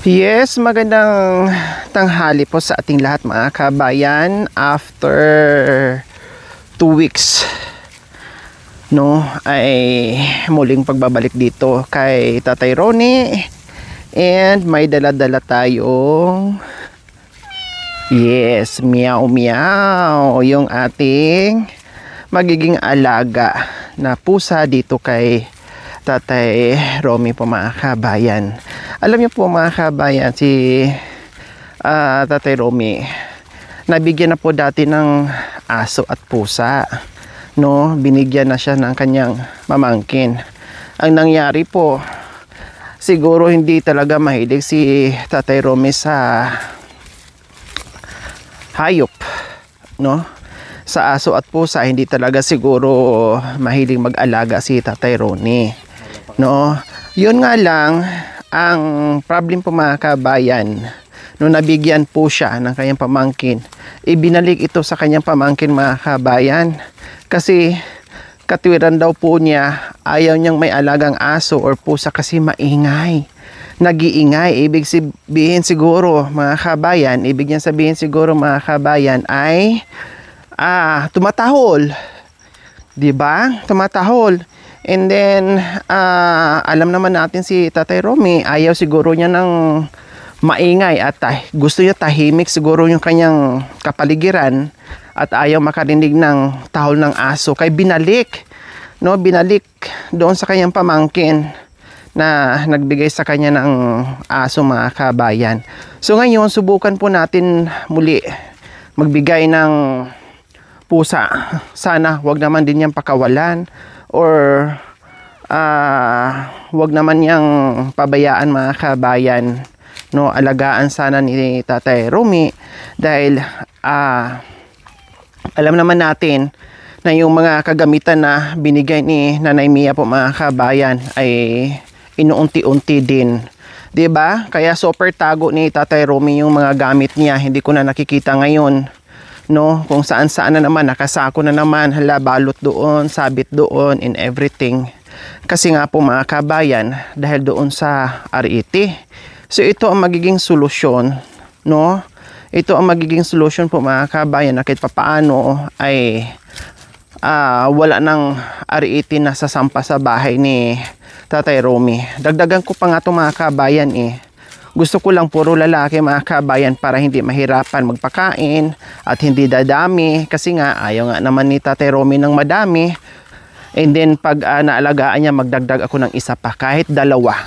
Yes, magandang tanghali po sa ating lahat mga kabayan. After 2 weeks ay muling pagbabalik dito kay Tatay Ronnie. And may dala-dala tayong meow meow, yung ating magiging alaga na pusa dito kay Tatay Romy po mga kabayan. Alam niyo po mga kabayan, si Tatay Romy nabigyan na po dati ng aso at pusa, binigyan na siya ng kanyang mamangkin. Ang nangyari po, siguro hindi talaga mahilig si Tatay Romy sa hayop, sa aso at pusa. Hindi talaga siguro mahilig mag-alaga si Tatay Ronnie, yun nga lang ang problem po mga kabayan. Nung nabigyan po siya ng kanyang pamangkin, ibinalik ito sa kanyang pamangkin mga kabayan, kasi katwiran daw po niya, ayaw niyang may alagang aso or pusa kasi maingay, nag-iingay. Ibig sabihin siguro mga kabayan, ay tumatahol, di ba? Tumatahol. And then alam naman natin si Tatay Romy, ayaw siguro niya ng maingay at gusto niya tahimik siguro yung kanyang kapaligiran at ayaw makarinig ng tahol ng aso. Kaya binalik doon sa kanyang pamangkin na nagbigay sa kanya ng aso mga kabayan. So ngayon subukan po natin muli magbigay ng pusa. Sana wag naman din niyang pakawalan or wag naman niyang pabayaan mga kabayan. Alagaan sana ni Tatay Romy dahil alam naman natin na yung mga kagamitan na binigay ni Nanay Mia po mga kabayan ay inuunti-unti din, 'di ba? Kaya super tago ni Tatay Romy yung mga gamit niya. Hindi ko na nakikita ngayon, kung saan-saan na naman, nakasako na naman, balot doon, sabit doon, and everything. Kasi nga po mga kabayan, dahil doon sa RET. So ito ang magiging solusyon, Ito ang magiging solusyon po mga kabayan, na kahit papaano ay wala ng RET na sasampa sa bahay ni Tatay Romy. Dagdagan ko pa nga ito mga kabayan Gusto ko lang puro lalaki mga kabayan para hindi mahirapan magpakain at hindi dadami, kasi nga ayaw nga naman ni Tatay Romy ng madami. And then pag naalagaan niya, magdagdag ako ng isa pa, kahit dalawa,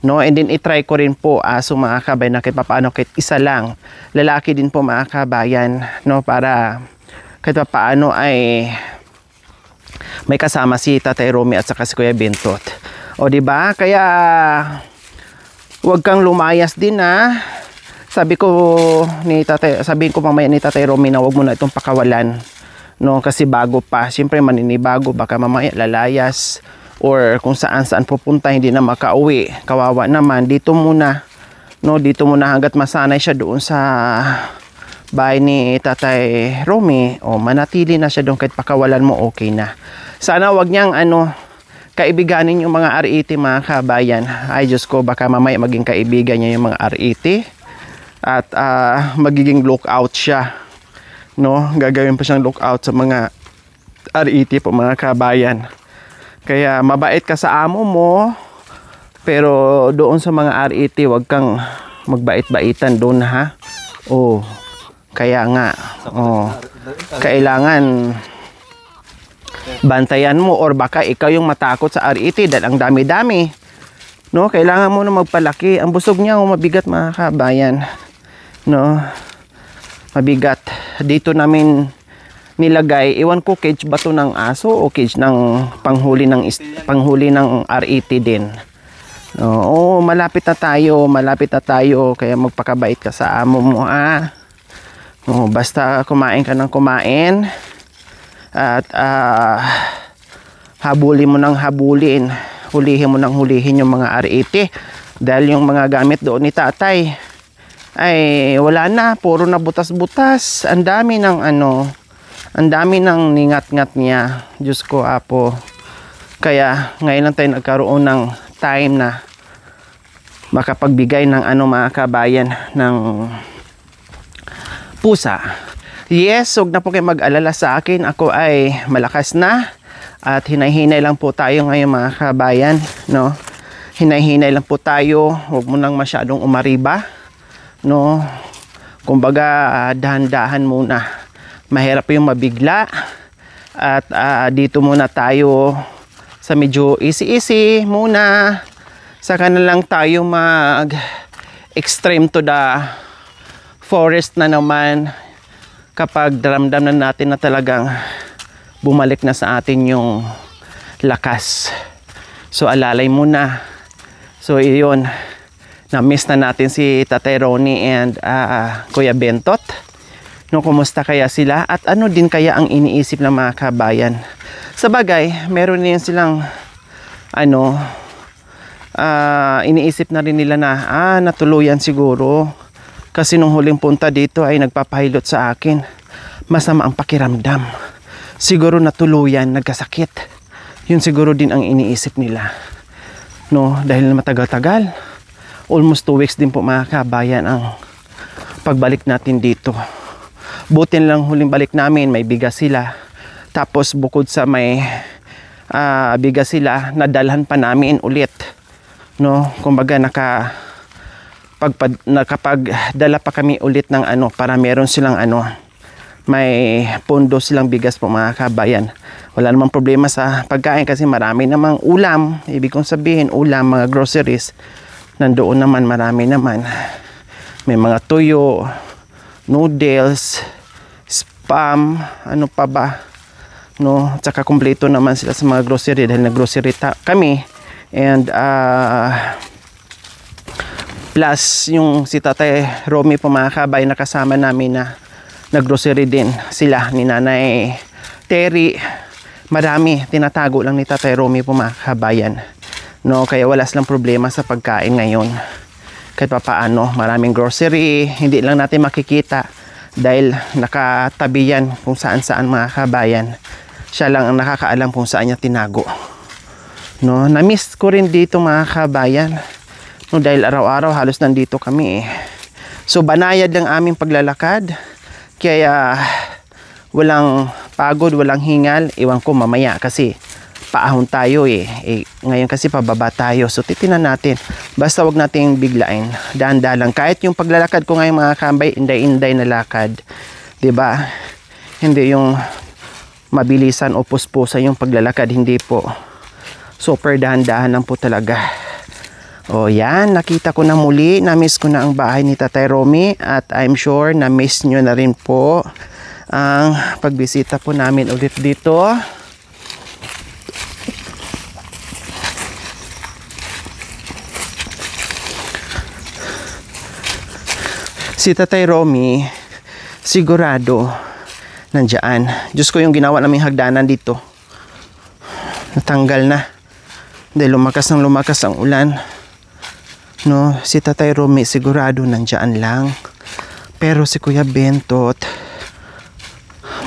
and then itry ko rin po aso mga kabayan, na kahit papaano kahit isa lang, lalaki din po mga kabayan, para kahit papaano ay may kasama si Tatay Romy at saka si Kuya Bintot. O di ba? Kaya huwag kang lumayas din sabihin ko mamaya ni Tatay Romy na huwag mo na itong pakawalan, kasi bago pa, siyempre maninibago, baka mamaya lalayas or kung saan pupunta, hindi na makauwi, kawawa naman. Dito muna hanggat masanay siya doon sa bahay ni Tatay Romy, manatili na siya doon, kahit pakawalan mo okay na. Sana wag niyang kaibiganin yung mga RET mga kabayan. Ay Diyos ko, baka mamaya maging kaibigan niya yung mga RET at magiging lookout siya, gagawin pa siyang lookout sa mga RET po mga kabayan. Kaya mabait ka sa amo mo, pero doon sa mga RET wag kang magbait-baitan doon, ha. Kaya nga kailangan bantayan mo, or baka ikaw yung matakot sa RET dahil ang dami-dami, kailangan mo na magpalaki. Ang busog niya mabigat mga kabayan, mabigat. Dito namin nilagay, iwan ko cage ba to ng aso o cage ng panghuli ng RET din. Malapit na tayo, kaya magpakabait ka sa amo mo, basta kumain ka ng kumain at habulin mo ng habulin, hulihin mo ng hulihin yung mga RET, dahil yung mga gamit doon ni tatay ay wala na, puro na butas-butas. Ang dami ng ningat-ngat niya. Diyos ko apo. Kaya ngayon lang tayo nagkaroon ng time na makapagbigay ng ano mga kabayan ng pusa. Yes, huwag na po kayo mag-alala sa akin. Ako ay malakas na at hinay-hinay lang po tayo ngayon mga kabayan, no? Hinay-hinay lang po tayo. Huwag mo nang masyadong umariba, no? Kumbaga, dahan-dahan muna. Mahirap yung mabigla. At dito muna tayo sa medyo easy-easy muna. Saka na lang tayo mag-extreme to the forest na naman kapag daramdam na natin na talagang bumalik na sa atin yung lakas. So alalay muna. So iyon, na-miss na natin si Tatay Ronnie and Kuya Bentot. No, kumusta kaya sila? At ano din kaya ang iniisip ng mga kabayan? Sa bagay, meron din silang iniisip na rin nila na natuluyan siguro. Kasi nung huling punta dito ay nagpapahilot sa akin. Masama ang pakiramdam. Siguro natuluyan, nagkasakit. Yun siguro din ang iniisip nila. No, dahil matagal-tagal. Almost 2 weeks din po mga kabayan ang pagbalik natin dito. Buti lang huling balik namin, may bigas sila. Tapos bukod sa may bigas sila, nadalhan pa namin ulit. No, kumbaga nakapagdala pa kami ulit ng para meron silang may pondo silang bigas po mga kabayan. Wala namang problema sa pagkain kasi marami namang ulam. Ibig kong sabihin ulam, mga groceries. Nandoon naman, marami naman. May mga tuyo, noodles, spam, ano pa ba, no? Tsaka kumpleto naman sila sa mga grocery dahil nag-grocery kami. And plus yung si Tatay Romy po mga kabay, nakasama namin na nag-grocery din sila ni Nanay Terry. Marami, tinatago lang ni Tatay Romy po mga kabayan. No, kaya wala silang problema sa pagkain ngayon. Kahit papaano, maraming grocery, hindi lang natin makikita dahil nakatabi yan kung saan-saan mga kabayan. Siya lang ang nakakaalam kung saan niya tinago. No, na-miss ko rin dito mga kabayan. No, dahil araw-araw halos nandito kami eh. So banayad lang aming paglalakad. Kaya walang pagod, walang hingal. Iwan ko mamaya kasi paahon tayo eh. Ngayon kasi pababa tayo. So titinan natin. Basta wag nating biglain. Dahan-dahan lang. Kahit yung paglalakad ko ngayon mga kambay, inday-inday na lakad. 'Di ba? Hindi yung mabilisan o puspusa yung paglalakad. Hindi po. Super dahan-dahan lang po talaga. O yan, nakita ko na muli. Na-miss ko na ang bahay ni Tatay Romy. At I'm sure na-miss nyo na rin po ang pagbisita po namin ulit dito. Si Tatay Romy, sigurado nandiyan. Diyos ko, yung ginawa naming hagdanan dito, natanggal na. Dahil lumakas ang ulan. No, si Tatay Romy sigurado nandiyan lang. Pero si Kuya Bentot,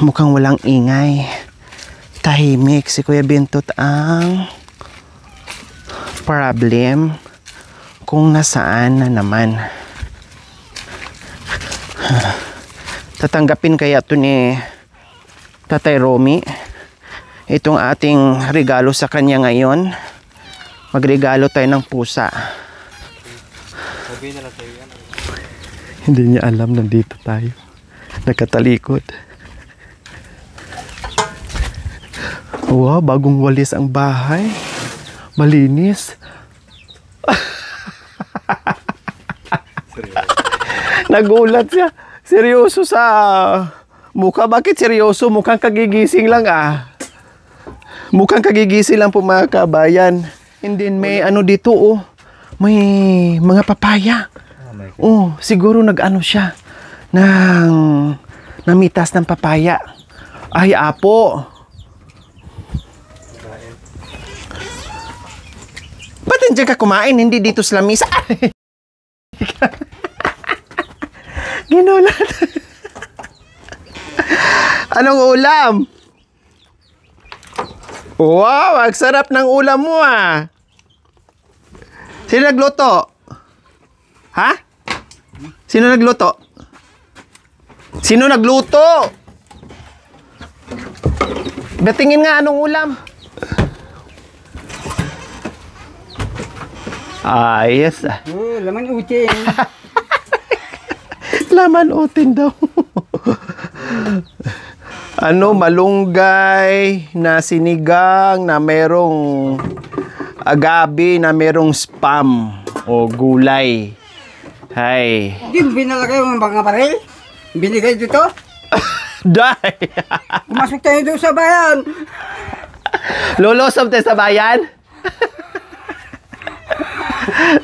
mukhang walang ingay. Tahimik. Si Kuya Bentot ang problem kung nasaan na naman. Tatanggapin kaya ito ni Tatay Romy itong ating regalo sa kanya ngayon. Magregalo tayo ng pusa. Hindi niya alam nandito tayo. Nakatalikod. Wow, bagong walis ang bahay. Malinis. Nagulat siya. Seryoso sa mukha. Bakit seryoso? Mukhang kagigising lang ah. Mukhang kagigising lang po mga kabayan. And then may dito oh. May mga papaya. Oh, siguro nag-ano siya namitas ng papaya. Ay, apo. Ba't nandiyan ka kumain? Hindi dito sa lamisa. Ginulat. Anong ulam? Wow, ang sarap ng ulam mo ah. Sino nagluto? Ha? Sino nagluto? Sino nagluto? Batingin nga anong ulam. Ayos ah. Laman utin. Laman utin daw. Ano, malunggay na sinigang na merong agabi na merong spam o gulay. Hay. Hindi binalagay mo mga baril? Binigay dito? Day. Pumasok tayo doon sa bayan. Lolosob tayo sa bayan.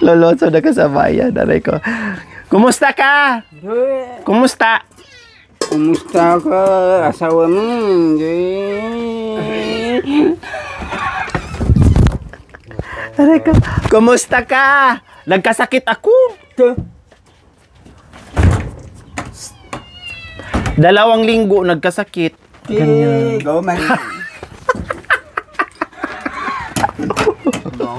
Lolosob na ka sa bayan. Aray ko. Kumusta ka? Kumusta? Kumusta ka? Asawa mo? Aray ko. Kumusta ka? Nagkasakit ako. 2 linggo nagkasakit. Go man.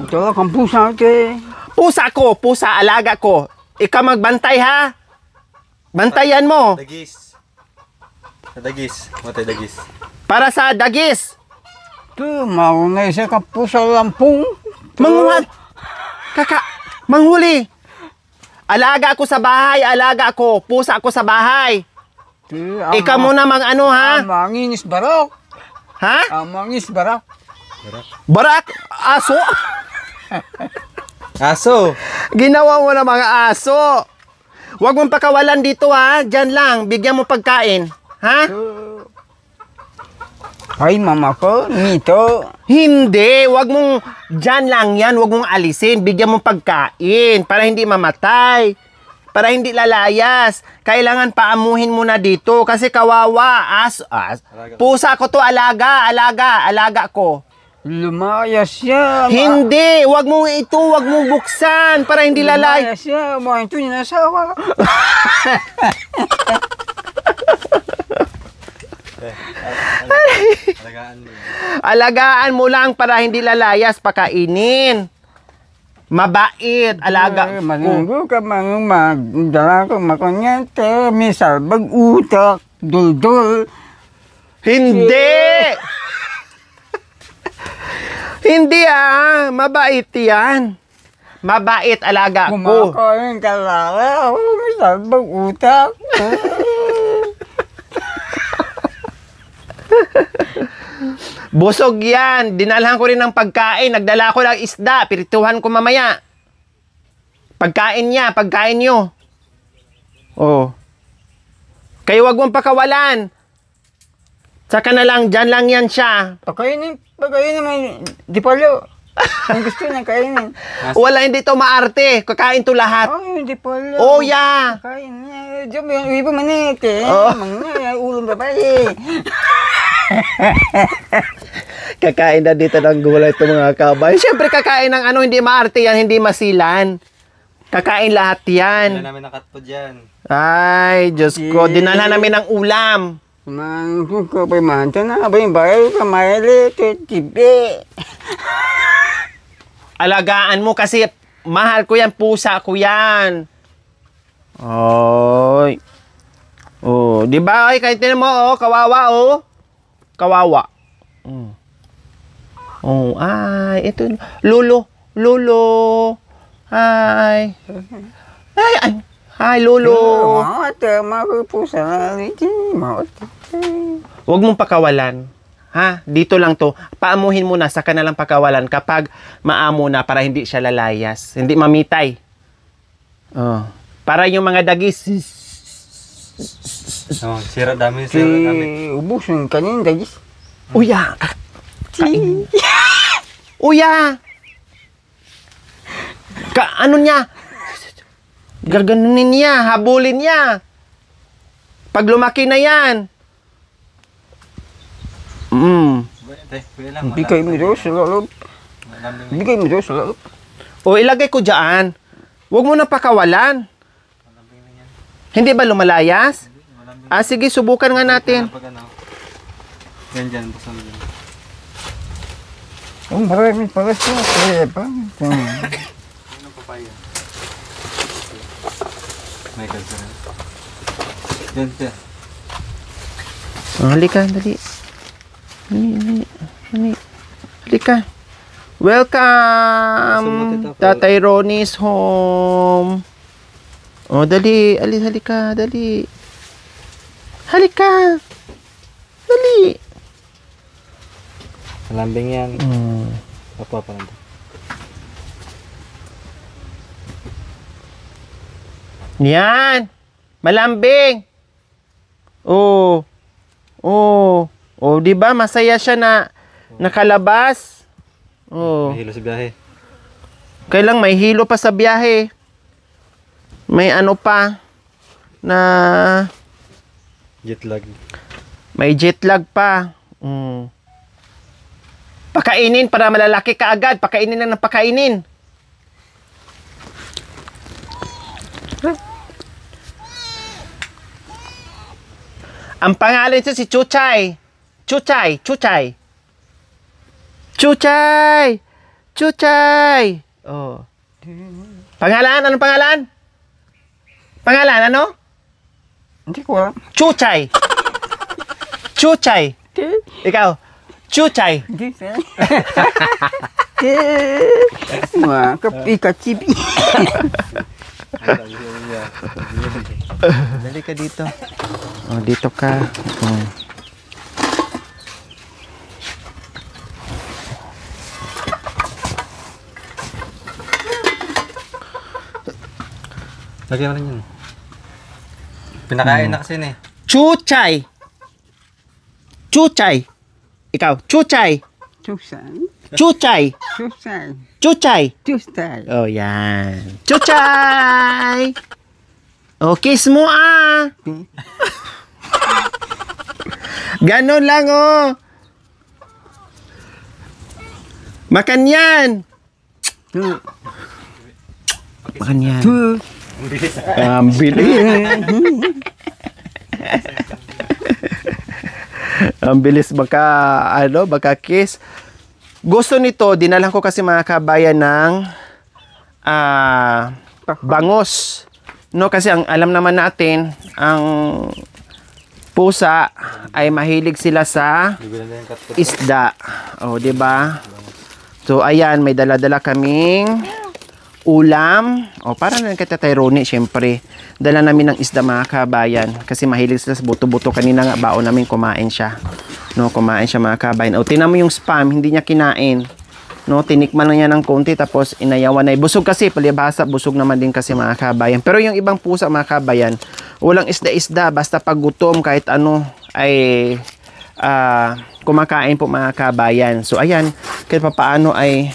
Ito kang pusa ke. Pusa ko, pusa, alaga ko. Ikaw magbantay ha. Bantayan mo. Dagis. Sa dagis. Matay dagis. Para sa dagis. Ito, mauna isa ka pusa lampung. Manguhat. Manghuli. Alaga ako sa bahay, alaga ako. Pusa ako sa bahay. Ikaw muna ano ha? Manginis barak. Ha? Mangis barak. Barak, aso. Aso! Ginawa mo na mga aso. Huwag mong pakawalan dito ha. Diyan lang, bigyan mo pagkain. Ha? Ay, mama ko, nito. Hindi, huwag mong diyan lang yan, huwag mong alisin. Bigyan mo pagkain para hindi mamatay. Para hindi lalayas. Kailangan paamuhin mo na dito kasi kawawa. Pusa ko to, alaga ko. Lumayas siya. Hindi, wag mo buksan para hindi lalay. Lumayas siya, mga ito ninasawa. Alagaan mo. Alagaan mo lang para hindi lalayas, pakainin. Mabait, alaga ko. Manunggo ka magdala ko makonyente, misal bag-utak, dul-dul. Hindi! Hindi mabait yan. Mabait, alaga ko. Kumakain ka lang, misal bag-utak. Busog yan. Dinalhan ko rin ng pagkain. Nagdala ko ng isda. Pirituhan ko mamaya. Pagkain nyo. Oh. Kayo wag mong pakawalan. Saka na lang, dyan lang yan siya. Pakainin mo, di palo. Ang gusto niya kainin. Wala, hindi to maarte. Kakain to lahat. Ay, di palo. Oh, yeah. Kain niya. Diyan yung iba manit eh. Oh. Mga ulong babae. Kakain na dito ng gulay itong mga kabay. Siyempre, kakain ng hindi maarte yan, hindi masilan. Kakain lahat yan. Wala namin nakatpo dyan. Ay, Diyos ko. Dinala namin ng ulam. Man, ko pa manta na ba yung bayo ka maili tibi. Alagaan mo kasi mahal ko yan, pusa ko yan. Oy. Oh, di ba? Ay, kahit tinan mo, kawawa, Kawawa. Oh, ay, ito. Lolo. Hi. Hi, Lolo. Mata, makupusa na rin. Huwag mong pakawalan. Ha? Dito lang to. Paamuhin mo na, saka na lang pakawalan kapag maamo na para hindi siya lalayas. Hindi mamitay. Oh. Para yung mga dagis. Sira dami. Ubus yung kanin, dagis. Uya! Kain. Uya! Ano niya? Gaganunin niya, habulin niya. Pag lumaki na yan. Bigay mo doon sa loob. Bigay mo doon sa loob. O, ilagay ko dyan. Huwag mo na pakawalan. Hindi ba lumalayas? Sige, subukan nga natin. Yan dyan, buksan mo dyan. Marami pala siya. Kaya pa. Ano papaya? Michael ka rin. Yan, yan. Oh, halika, dali. Dali. Halika. Welcome, Tatay Ronnie's home. Oh, dali. Halika, dali. Halika. Dali. Malambing yan. Hmm. Apa pa lang. Yan. Malambing. Oh. Oh. Oh, 'di ba masaya siya na nakalabas? Oh. Mahilo sa biyahe. Kailang may hilo pa sa biyahe. May ano pa na Jet lag. may jet lag pa. Mm. Pakainin para malalaki ka agad. Pakainin lang ng pakainin. Ang pangalan niya si Chuchay. Chuchay. Oh. Pangalan? Anong pangalan? Pangalan, ano? Hindi ko alam. Chuchay. Ikaw. Chuchay. Hindi sir. Mga kapika-chibi. Dali ka dito. Oh, dito ka. Oh. Lagyan mo rin yun. Pinakain na kasi eh. Chuchay. Ikaw. Chuchay. Susay. Oh, yan. Chuchay. Oh, kiss mo Ganon lang, oh. Makan yan. Makan yan. Ang bilis. Ang bilis baka kiss. Gusto nito, dinalan ko kasi mga kabayan ng bangus. No, kasi ang alam naman natin, ang pusa ay mahilig sila sa Bibilan na yung kat-kat. isda. Oh, 'di ba? So ayan, may dala-dala kaming ulam. O, para na kay Tatay Ronnie, syempre. Dala namin ng isda mga kabayan. Kasi mahilig sila sa buto-buto. Kanina nga, baon namin kumain siya. No, kumain siya mga kabayan. O, tinan mo yung spam, hindi niya kinain. No, tinikman lang niya ng konti, tapos inayawan na. Busog kasi, palibhasa, busog naman din kasi mga kabayan. Pero yung ibang pusa mga kabayan, walang isda-isda. Basta pag gutom, kahit ano, ay kumakain po mga kabayan. So, ayan, kahit papaano ay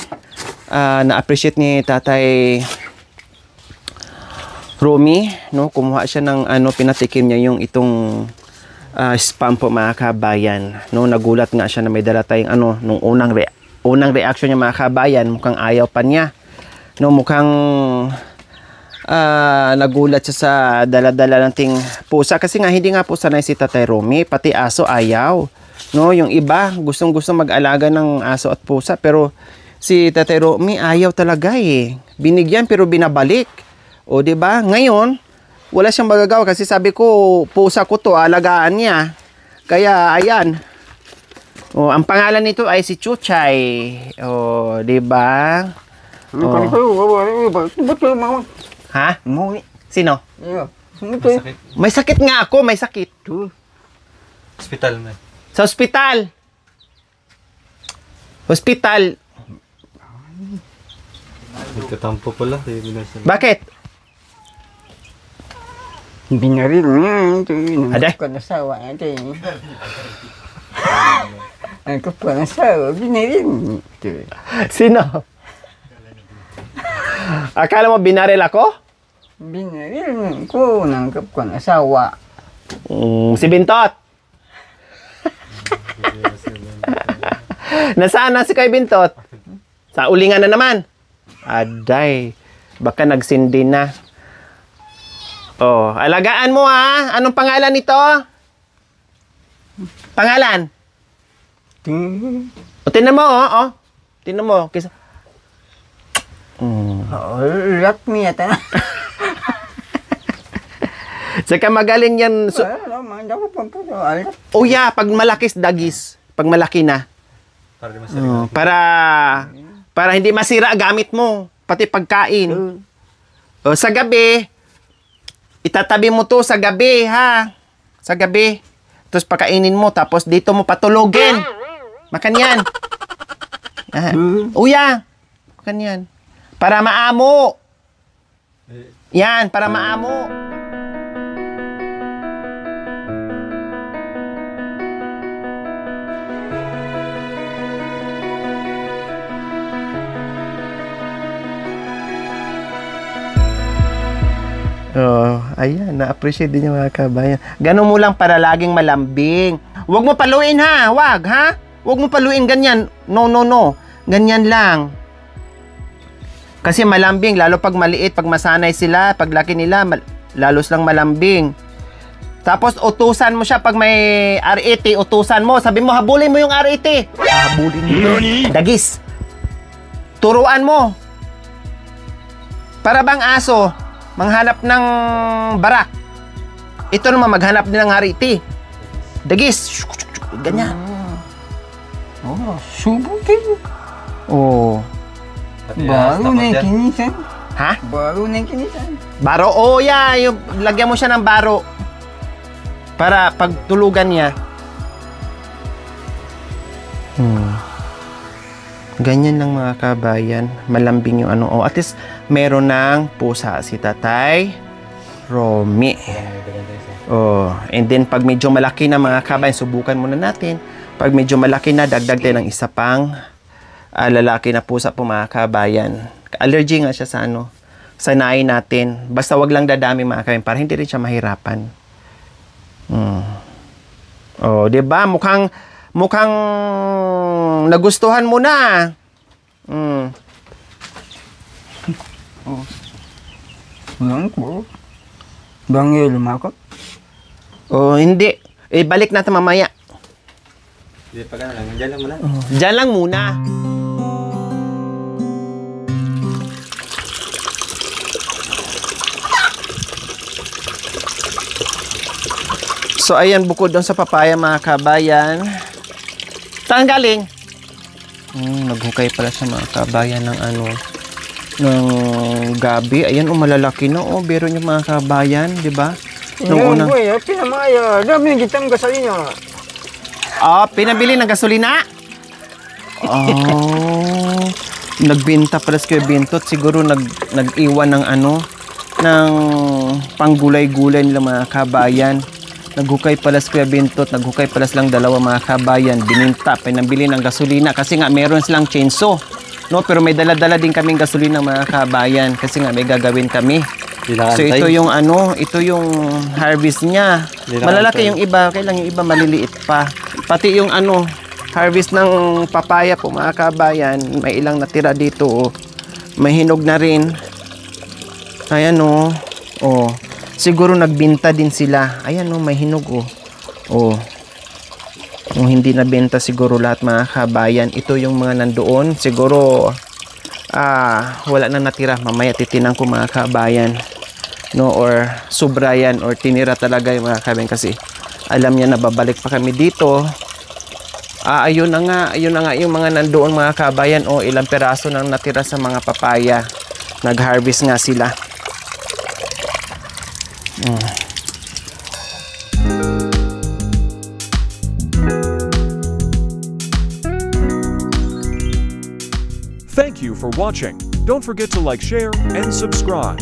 na-appreciate ni Tatay Romy, no? Kumuha siya ng pinatikim niya yung itong spam po mga kabayan, no? Nagulat nga siya na may dala tayong nung unang reaction niya mga kabayan, mukhang ayaw pa niya, no? Mukhang nagulat siya sa dala-dala nating pusa kasi nga hindi nga po sanay si Tatay Romy, pati aso ayaw, no? Yung iba gustong-gusto mag-alaga ng aso at pusa, pero si Tatay Romy ayaw talaga eh. Binigyan pero binabalik. O, 'di ba? Ngayon, wala siyang magagawa kasi sabi ko, pusa ko 'to, alagaan niya. Kaya ayan. O, ang pangalan nito ay si Chuchay. O, 'di ba? Ha? Sino? May sakit nga ako, may sakit. Hospital man. Sa ospital. Hospital. Nagkatampo pala. Bakit? Binaril niya. Aday? Kanasawa ate. Ang kapanasawa, binaril. Sino? Akala mo binaril ako? Binaril ko ng kapanasawa. Si Bintot. Nasaan na si Kay Bintot? Sa ulingan na naman. Aday, baka nagsindi na. Oh, alagaan mo ha. Anong pangalan nito? Pangalan? O, tinan mo, oh. Tinan mo. Kisa... Lakmi yata. Saka magaling yan. So, Ano, manda ko pampuso. Alam. oh yeah, pag malaki dagis. Pag malaki na. Para di masarap. Para hindi masira gamit mo. Pati pagkain. O, sa gabi, itatabi mo to sa gabi, ha? Sa gabi. Tapos pakainin mo, tapos dito mo patulogin. Makan yan. Ah. Uya. Makan yan. Para maamo. Yan, para maamo. Oh, ayan, na-appreciate din yung mga kabayan. Ganun mo lang para laging malambing. Huwag mo paluin ha, wag ha? Huwag mo paluin ganyan. No, no, no. Ganyan lang. Kasi malambing, lalo pag maliit, pag masanay sila, pag laki nila, lalos lang malambing. Tapos utusan mo siya pag may RET, utusan mo. Sabi mo, habulin mo yung RET. Habulin mo. Dagis. Turuan mo. Para bang aso, manghanap ng barak. Ito naman maghanap din ng hariti. Dagis. Ganyan. Oh, subukin. Oh. Pati Baru na tapos yung yan. kinisan. Ha? Baru na yung kinisan. Baro. Oh, yeah. Yung, lagyan mo siya ng baro. Para pagtulugan niya. Ganyan lang mga kabayan. Malambing yung ano. Oh, at least meron ng pusa si Tatay Romy. Oh, and then pag medyo malaki na mga kabayan, subukan muna natin. Pag medyo malaki na, dagdag din ng isa pang lalaki na pusa po mga kabayan. Allergy nga siya sa ano. Sanayin natin. Basta wag lang dadami mga kabayan para hindi rin siya mahirapan. Oh, 'di ba? Mukhang nagustuhan mo na. Oh. Lang po. Bangil lumakot. Oh, hindi. Balik natin mamaya. Hindi, pag ano lang, dyan lang muna. Diyan lang muna. So, ayan, bukod doon sa papaya, mga kabayan. Saan galing? Naghukay pala siya, mga kabayan, ng ano, ng gabi. Ayan, malalaki na, biro niyo, mga kabayan, di ba? Nung Yung unang... boy, pinamaya. Dami yung gitam gasolina. Pinabili ng gasolina? Oh, nagbenta pala si Kuya Bintot. Siguro nag-iwan ng ano, ng panggulay-gulay nila mga kabayan. Naghukay pala si Kuya Bintot, naghukay pala silang dalawa mga kabayan. Bininta, pinabili ng gasolina kasi nga meron silang chainsaw. No, pero may dala-dala din kaming gasolina mga kabayan kasi nga may gagawin kami. So ito yung ano, ito yung harvest niya. Malalaki yung iba, kailang yung iba maliliit pa. Pati yung ano, harvest ng papaya po mga kabayan, may ilang natira dito. May hinog na rin. Ayan siguro nagbenta din sila. Ayan may hinog Kung hindi nabenta siguro lahat mga kabayan, ito yung mga nandoon. Siguro wala na natira. Mamaya titinan ko mga kabayan. No, or sobra yan or tinira talaga yung mga kabayan kasi alam niya na babalik pa kami dito. Ayun na nga yung mga nandoon mga kabayan. Ilang peraso nang natira sa mga papaya. Nag-harvest nga sila. Thank you for watching. Don't forget to like, share, and subscribe.